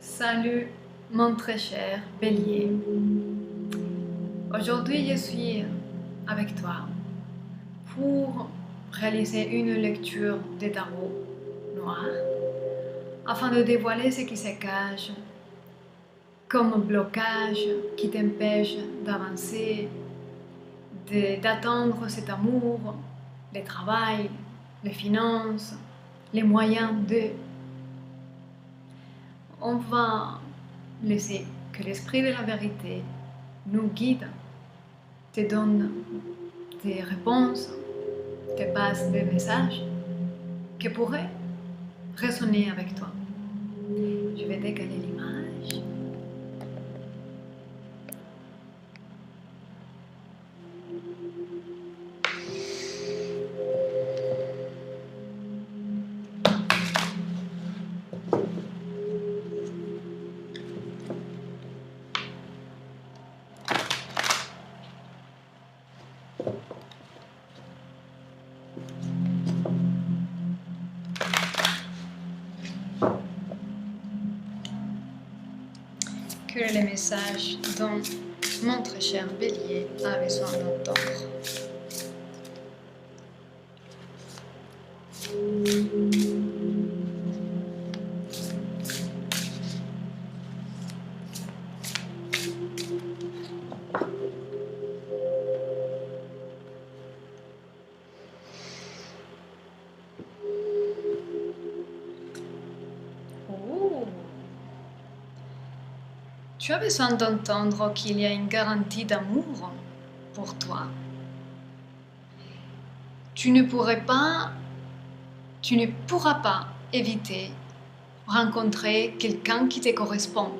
Salut mon très cher Bélier. Aujourd'hui je suis avec toi pour réaliser une lecture des tarots noirs afin de dévoiler ce qui se cache comme blocage qui t'empêche d'avancer, d'attendre cet amour, le travail, les finances, les moyens de. On va laisser que l'esprit de la vérité nous guide, te donne des réponses, te passe des messages qui pourraient résonner avec toi. Je vais décaler l'image. Que les messages dont mon très cher Bélier a besoin d'entendre. Oh. Tu as besoin d'entendre qu'il y a une garantie d'amour pour toi. Tu ne pourras pas éviter rencontrer quelqu'un qui te correspond,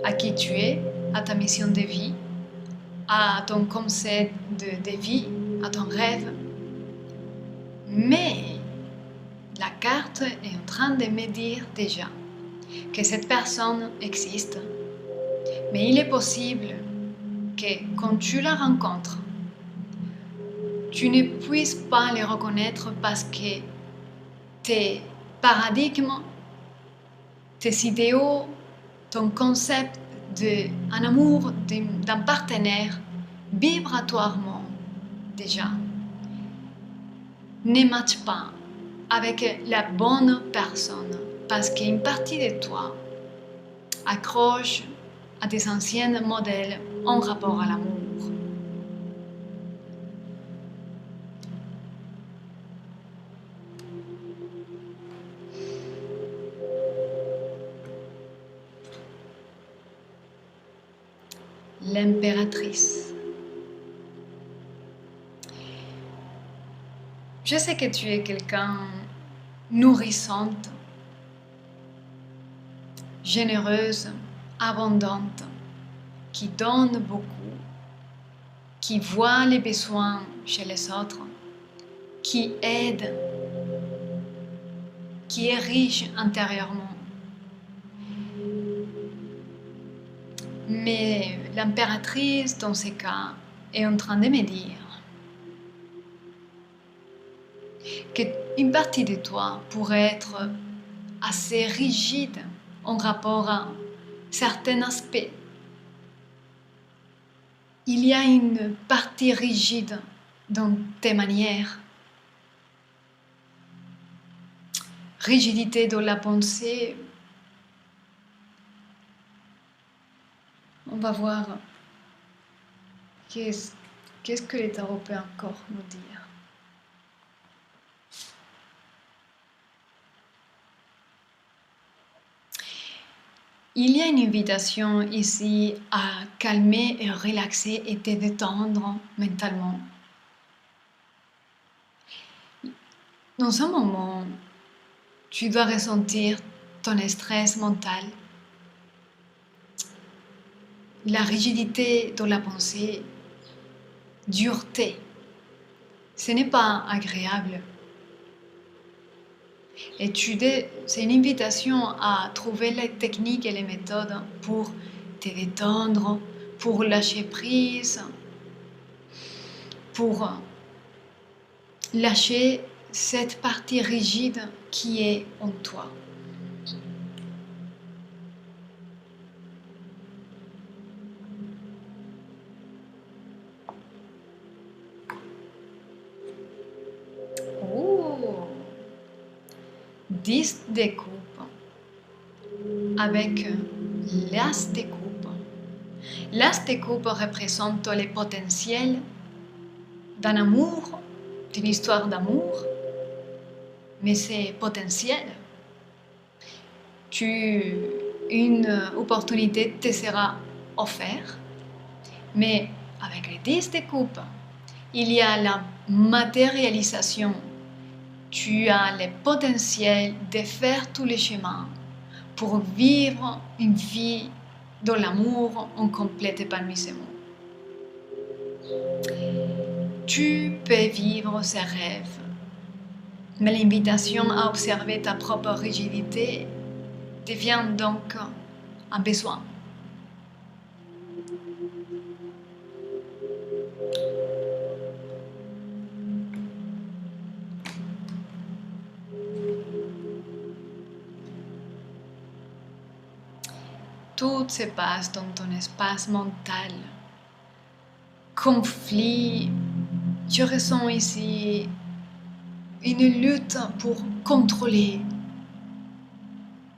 à qui tu es, à ta mission de vie, à ton concept de vie, à ton rêve. Mais la carte est en train de me dire déjà que cette personne existe. Mais il est possible que quand tu la rencontres, tu ne puisses pas le reconnaître parce que tes paradigmes, tes idéaux, ton concept d'un amour, d'un partenaire, vibratoirement déjà, ne matchent pas avec la bonne personne parce qu'une partie de toi accroche à tes anciens modèles en rapport à l'amour. L'impératrice. Je sais que tu es quelqu'un nourrissante, généreuse, abondante, qui donne beaucoup, qui voit les besoins chez les autres, qui aide, qui est riche intérieurement. Mais l'impératrice, dans ces cas, est en train de me dire qu'une partie de toi pourrait être assez rigide en rapport à certains aspects. Il y a une partie rigide dans tes manières. Rigidité dans la pensée. On va voir qu'est-ce que les tarots peut encore nous dire. Il y a une invitation ici à calmer et relaxer et te détendre mentalement. Dans un moment, tu dois ressentir ton stress mental, la rigidité dans la pensée, dureté. Ce n'est pas agréable. Et c'est une invitation à trouver les techniques et les méthodes pour te détendre, pour lâcher prise, pour lâcher cette partie rigide qui est en toi. 10 de coupe avec l'as de coupe. L'as de coupe représente le potentiel d'un amour, d'une histoire d'amour, mais c'est potentiel. Une opportunité te sera offerte, mais avec les 10 de coupe, il y a la matérialisation. Tu as le potentiel de faire tous les chemins pour vivre une vie dans l'amour en complet épanouissement. Tu peux vivre ces rêves, mais l'invitation à observer ta propre rigidité devient donc un besoin. Tout se passe dans ton espace mental. Conflit. Je ressens ici une lutte pour contrôler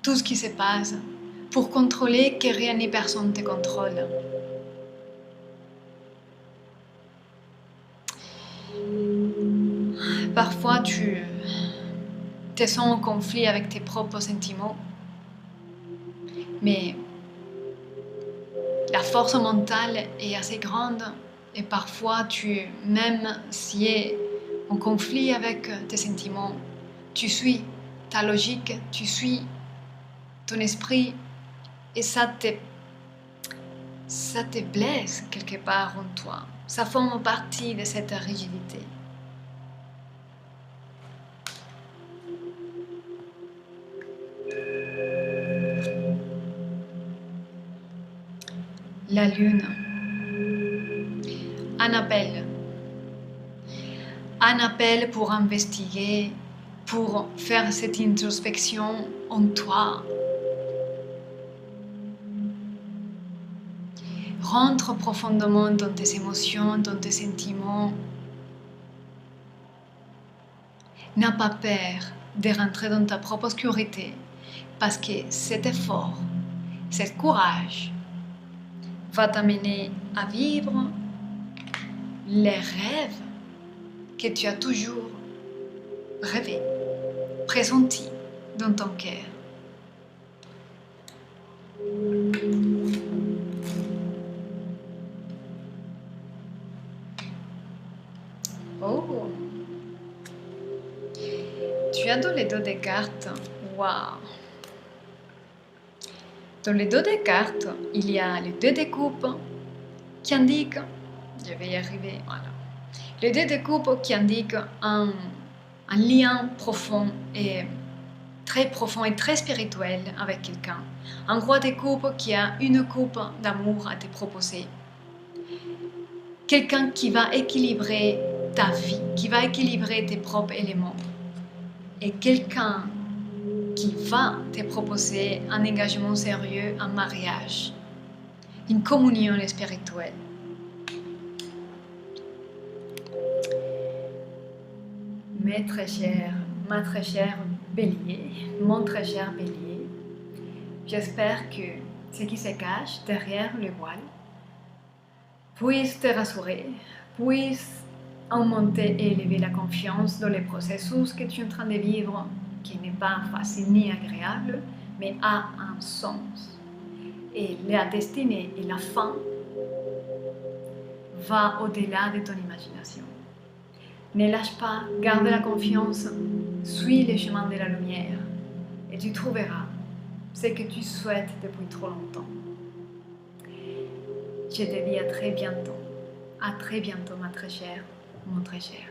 tout ce qui se passe, pour contrôler que rien ni personne te contrôle. Parfois, tu te sens en conflit avec tes propres sentiments, mais la force mentale est assez grande et parfois, même si tu es en conflit avec tes sentiments, tu suis ta logique, tu suis ton esprit et ça te blesse quelque part en toi. Ça forme partie de cette rigidité. La lune. Un appel. Un appel pour investiguer, pour faire cette introspection en toi. Rentre profondément dans tes émotions, dans tes sentiments. N'aie pas peur de rentrer dans ta propre obscurité parce que cet effort, ce courage va t'amener à vivre les rêves que tu as toujours rêvé, pressentis dans ton cœur. Oh! Tu as dans les dos des cartes. Waouh! Dans les dos des cartes, il y a les 2 de coupe qui indiquent, je vais y arriver, voilà. Les 2 de coupe qui indiquent un lien profond et très spirituel avec quelqu'un. Un roi de coupe qui a une coupe d'amour à te proposer. Quelqu'un qui va équilibrer ta vie, qui va équilibrer tes propres éléments. Et quelqu'un qui va te proposer un engagement sérieux, un mariage, une communion spirituelle. Mes très chers, ma très chère Bélier, mon très cher Bélier, j'espère que ce qui se cache derrière le voile puisse te rassurer, puisse augmenter et élever la confiance dans le processus que tu es en train de vivre, qui n'est pas facile ni agréable, mais a un sens. Et la destinée et la fin va au-delà de ton imagination. Ne lâche pas, garde la confiance, suis le chemin de la lumière et tu trouveras ce que tu souhaites depuis trop longtemps. Je te dis à très bientôt. À très bientôt, ma très chère, mon très cher.